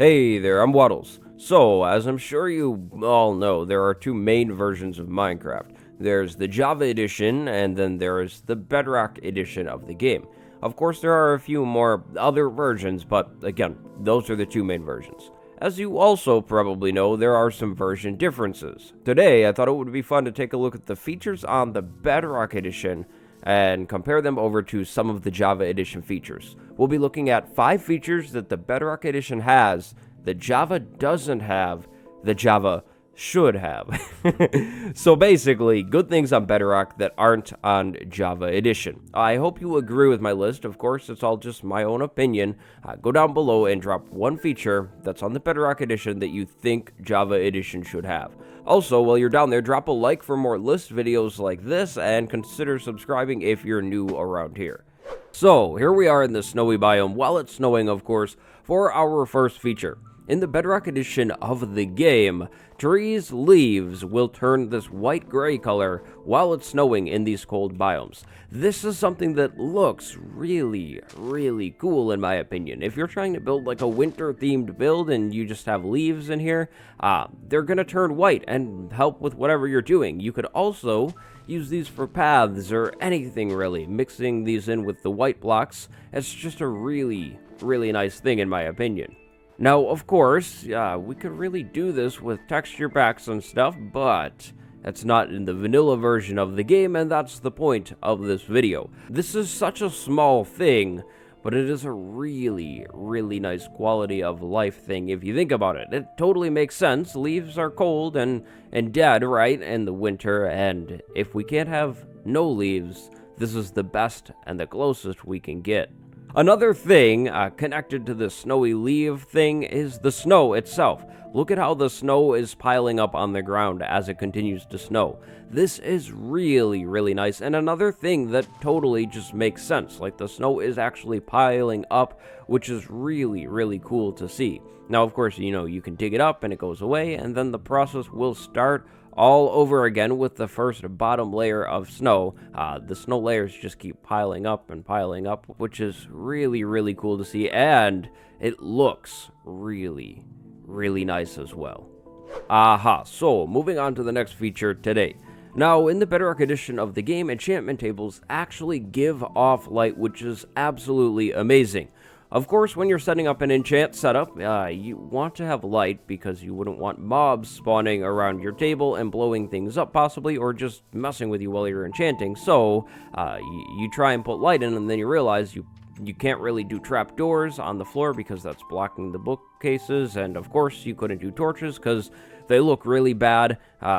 Hey there, I'm Waddles. So, as I'm sure you all know, there are two main versions of Minecraft. There's the Java edition, and then there's the Bedrock edition of the game. Of course, there are a few more other versions, but again, those are the two main versions. As you also probably know, there are some version differences. Today, I thought it would be fun to take a look at the features on the Bedrock edition and compare them over to some of the Java Edition features. We'll be looking at 5 features that the Bedrock Edition has that Java doesn't have, that Java should have. So basically, good things on Bedrock that aren't on Java Edition. I hope you agree with my list. Of course, it's all just my own opinion. Go down below and drop one feature that's on the Bedrock Edition that you think Java Edition should have. Also, while you're down there, drop a like for more list videos like this, and consider subscribing if you're new around here. So, here we are in the snowy biome, while it's snowing, of course, for our first feature. In the Bedrock edition of the game, trees' leaves will turn this white-gray color while it's snowing in these cold biomes. This is something that looks really, really cool in my opinion. If you're trying to build like a winter-themed build and you just have leaves in here, they're gonna turn white and help with whatever you're doing. You could also use these for paths or anything really. Mixing these in with the white blocks, it's just a really, really nice thing in my opinion. Now, of course, we could really do this with texture packs and stuff, but that's not in the vanilla version of the game, and that's the point of this video. This is such a small thing, but it is a really, really nice quality of life thing if you think about it. It totally makes sense. Leaves are cold and dead, right, in the winter, and if we can't have no leaves, this is the best and the closest we can get. Another thing connected to the snowy leaf thing is the snow itself. Look at how the snow is piling up on the ground as it continues to snow. This is really, really nice, and another thing that totally just makes sense. Like, the snow is actually piling up, which is really, really cool to see. Now, of course, you can dig it up and it goes away, and then the process will start all over again with the first bottom layer of snow. The snow layers just keep piling up and piling up, which is really, really cool to see, and it looks really, really nice as well. So moving on to the next feature today. Now, in the Bedrock edition of the game, enchantment tables actually give off light, which is absolutely amazing. Of course, when you're setting up an enchant setup, you want to have light because you wouldn't want mobs spawning around your table and blowing things up possibly, or just messing with you while you're enchanting. So, you try and put light in, and then you realize you can't really do trapdoors on the floor because that's blocking the bookcases, and of course you couldn't do torches because they look really bad,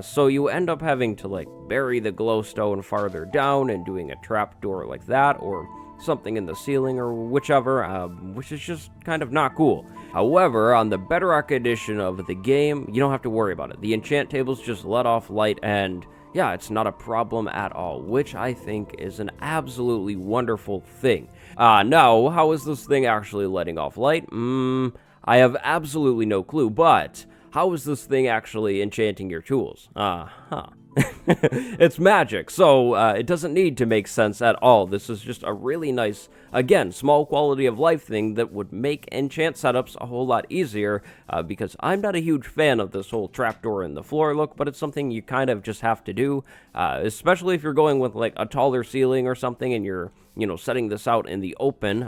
so you end up having to like bury the glowstone farther down and doing a trapdoor like that, or something in the ceiling or whichever, which is just kind of not cool. However, on the Bedrock edition of the game, you don't have to worry about it. The enchant tables just let off light, and yeah, it's not a problem at all, which I think is an absolutely wonderful thing. Now, how is this thing actually letting off light? I have absolutely no clue, but how is this thing actually enchanting your tools? It's magic, so it doesn't need to make sense at all. This is just a really nice, again, small quality of life thing that would make enchant setups a whole lot easier, because I'm not a huge fan of this whole trapdoor in the floor look, but it's something you kind of just have to do, especially if you're going with like a taller ceiling or something and you're, setting this out in the open.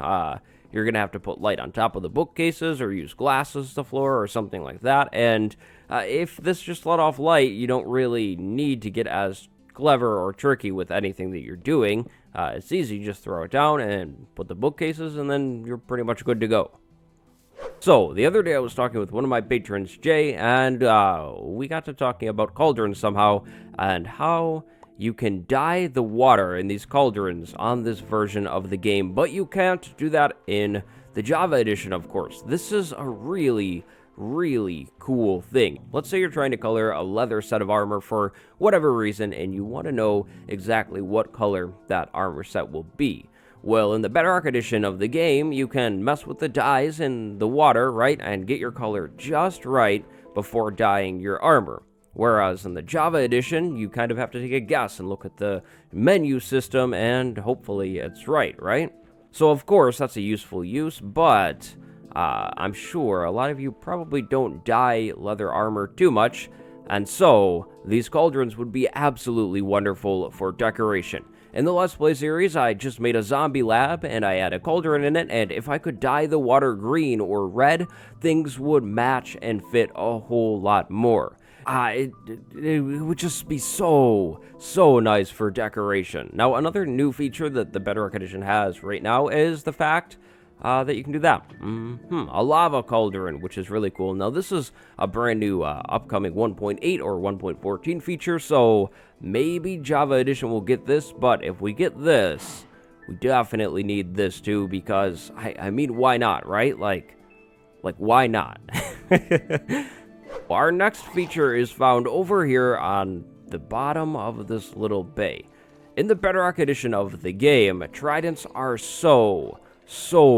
You're going to have to put light on top of the bookcases or use glass as the floor or something like that. And if this just let off light, you don't really need to get as clever or tricky with anything that you're doing. It's easy, just throw it down and put the bookcases, and then you're pretty much good to go. So, the other day I was talking with one of my patrons, Jay, and we got to talking about cauldrons somehow, and how you can dye the water in these cauldrons on this version of the game, but you can't do that in the Java edition, of course. This is a really, really cool thing. Let's say you're trying to color a leather set of armor for whatever reason, and you want to know exactly what color that armor set will be. Well, in the Bedrock edition of the game, you can mess with the dyes in the water, right, and get your color just right before dyeing your armor. Whereas in the Java edition, you kind of have to take a guess and look at the menu system, and hopefully it's right? So of course, that's a useful use, but I'm sure a lot of you probably don't dye leather armor too much, and so these cauldrons would be absolutely wonderful for decoration. In the Let's Play series, I just made a zombie lab, and I had a cauldron in it, and if I could dye the water green or red, things would match and fit a whole lot more. It would just be so nice for decoration. Now, another new feature that the Bedrock Edition has right now is the fact that you can do that. A lava cauldron, which is really cool. Now, this is a brand new upcoming 1.8 or 1.14 feature, so maybe Java Edition will get this, but if we get this, we definitely need this too, because, I mean, why not, right? Like, why not? Our next feature is found over here on the bottom of this little bay. In the Bedrock Edition of the game, tridents are so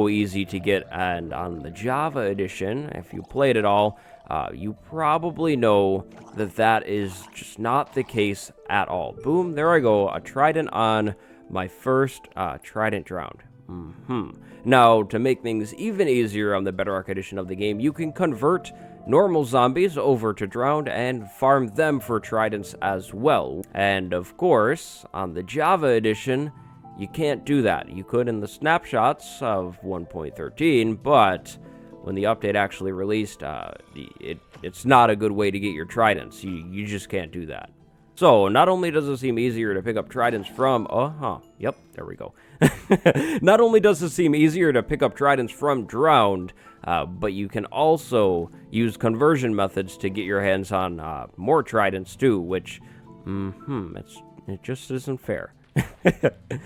easy to get, and on the Java Edition, if you played it all, you probably know that that is just not the case at all. Boom, there I go, a trident on my first trident drowned. Now, to make things even easier on the Bedrock Edition of the game, you can convert normal zombies over to drowned and farm them for tridents as well. And of course, on the Java Edition, you can't do that. You could in the snapshots of 1.13, but when the update actually released, it's not a good way to get your tridents. You just can't do that. So, not only does it seem easier to pick up tridents from... Yep, there we go. Not only does it seem easier to pick up tridents from drowned, but you can also use conversion methods to get your hands on more tridents too, which, it just isn't fair.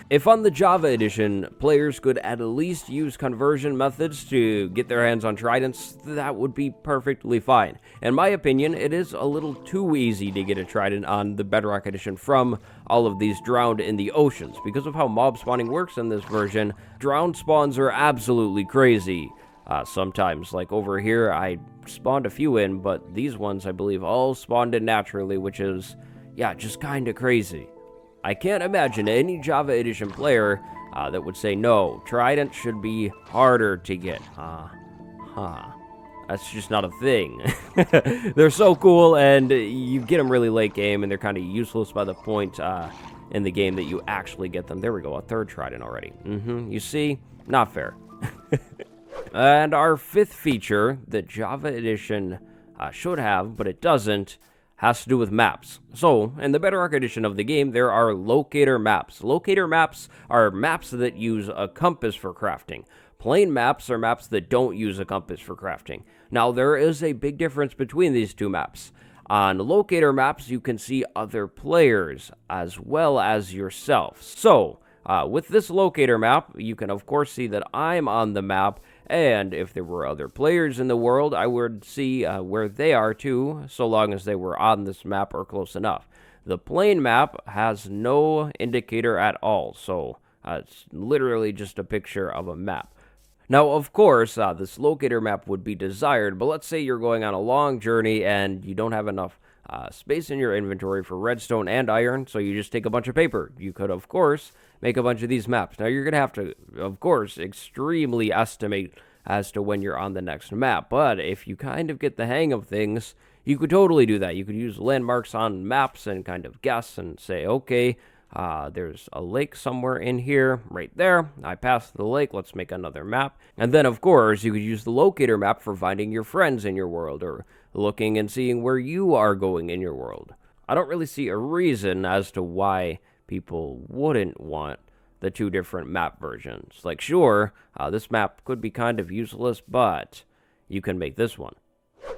If on the Java Edition, players could at least use conversion methods to get their hands on tridents, that would be perfectly fine. In my opinion, it is a little too easy to get a trident on the Bedrock Edition from all of these drowned in the oceans. Because of how mob spawning works in this version, drowned spawns are absolutely crazy. Sometimes, like over here, I spawned a few in, but these ones, I believe, all spawned in naturally, which is, yeah, just kinda crazy. I can't imagine any Java Edition player that would say, no, trident should be harder to get. That's just not a thing. They're so cool, and you get them really late game, and they're kind of useless by the point in the game that you actually get them. There we go, a third trident already. You see? Not fair. And our fifth feature that Java Edition should have, but it doesn't, has to do with maps. So, in the Bedrock Edition of the game, there are Locator Maps. Locator Maps are maps that use a compass for crafting. Plain maps are maps that don't use a compass for crafting. Now, there is a big difference between these two maps. On Locator Maps, you can see other players as well as yourself. So, with this Locator Map, you can of course see that I'm on the map, and if there were other players in the world, I would see where they are too, so long as they were on this map or close enough. The plain map has no indicator at all, so it's literally just a picture of a map. Now, of course, this locator map would be desired, but let's say you're going on a long journey and you don't have enough space in your inventory for redstone and iron, so you just take a bunch of paper. You could, of course, make a bunch of these maps. Now, you're going to have to, of course, extremely estimate as to when you're on the next map, but if you kind of get the hang of things, you could totally do that. You could use landmarks on maps and kind of guess and say, okay, there's a lake somewhere in here, right there. I passed the lake, let's make another map. And then, of course, you could use the locator map for finding your friends in your world, or looking and seeing where you are going in your world. I don't really see a reason as to why people wouldn't want the two different map versions. Like, sure, this map could be kind of useless, but you can make this one.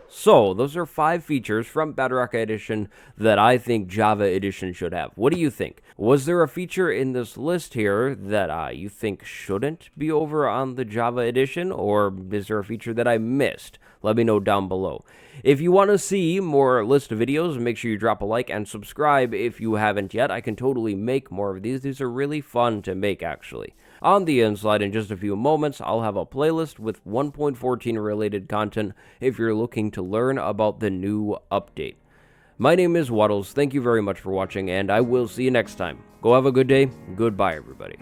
So, those are 5 features from Bedrock Edition that I think Java Edition should have. What do you think? Was there a feature in this list here that you think shouldn't be over on the Java Edition, or is there a feature that I missed? Let me know down below. If you want to see more list of videos, make sure you drop a like and subscribe if you haven't yet. I can totally make more of these. These are really fun to make, actually. On the inside, in just a few moments, I'll have a playlist with 1.14 related content if you're looking to learn about the new update. My name is Waddles, thank you very much for watching, and I will see you next time. Go have a good day. Goodbye, everybody.